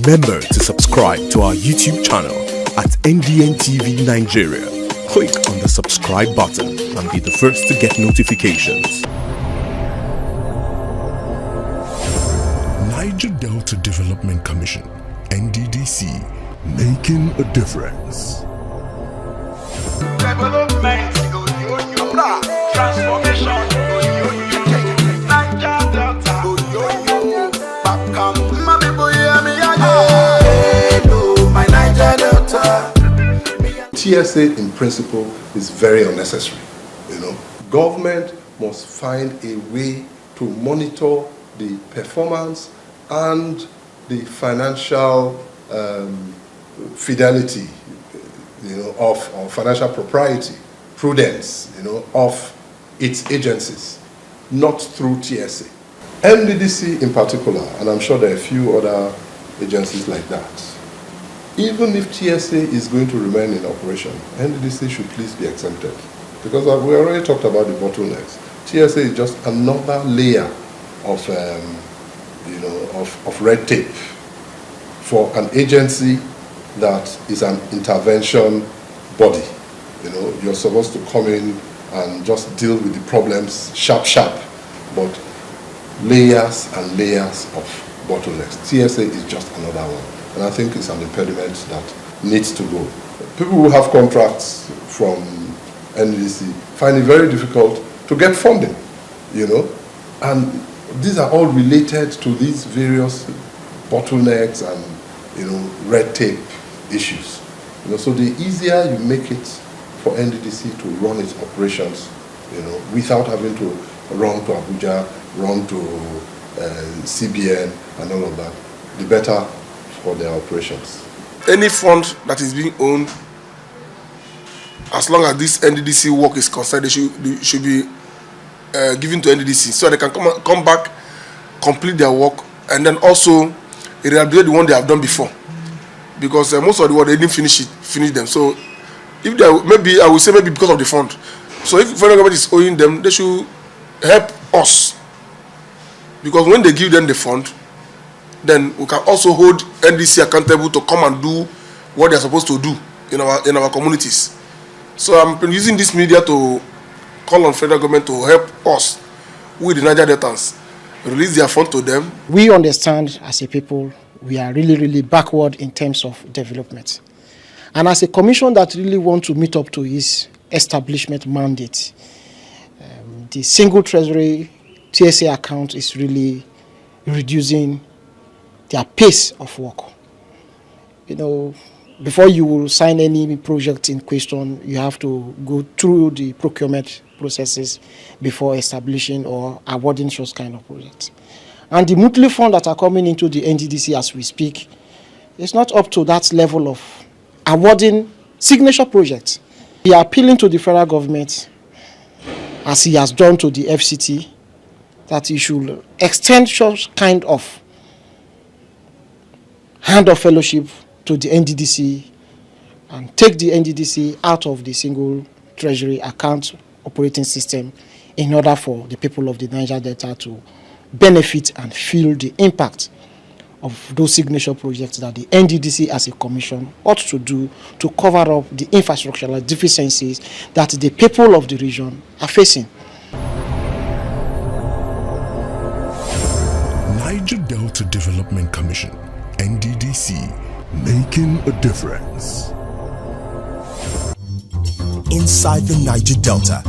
Remember to subscribe to our YouTube channel at NDN Nigeria. Click on the subscribe button and be the first to get notifications. Niger Delta Development Commission, NDDC, making a difference. Development, transformation, Niger Delta, my Niger Delta. TSA in principle is very unnecessary. Government must find a way to monitor the performance and the financial fidelity, or financial propriety, prudence, of its agencies, not through TSA. Nddc in particular, and I'm sure there are a few other agencies like that. Even if TSA is going to remain in operation, Nddc should please be exempted. Because we already talked about the bottlenecks. TSA is just another layer of red tape for an agency that is an intervention body. You're supposed to come in and just deal with the problems sharp, but layers and layers of bottlenecks. TSA is just another one, and I think it's an impediment that needs to go. People who have contracts from NDC find it very difficult to get funding, and these are all related to these various bottlenecks and red tape issues. So the easier you make it for NDDC to run its operations, without having to run to AKUGHA, run to CBN and all of that, the better for their operations. Any fund that is being owned, as long as this NDDC work is concerned, they should be given to NDDC so they can come back, complete their work, and then also rehabilitate the one they have done before. Because most of the work they didn't finish them. So if they maybe I will say maybe because of the fund. So if federal government is owing them, they should help us. Because when they give them the fund, then we can also hold NDC accountable to come and do what they're supposed to do in our communities. So I'm using this media to call on federal government to help us with the Niger Deltans, release their fund to them. We understand as a people we are really backward in terms of development. And as a commission that really wants to meet up to its establishment mandate, the single treasury TSA account is really reducing their pace of work. Before you will sign any project in question, you have to go through the procurement processes before establishing or awarding such kind of projects. And the monthly funds that are coming into the NDDC as we speak, it's not up to that level of awarding signature projects. We are appealing to the federal government, as he has done to the FCT, that he should extend such kind of hand of fellowship to the NDDC and take the NDDC out of the single treasury account operating system in order for the people of the Niger Delta to benefit and feel the impact of those signature projects that the NDDC as a commission ought to do to cover up the infrastructural deficiencies that the people of the region are facing. Niger Delta Development Commission, NDDC, making a difference. Inside the Niger Delta,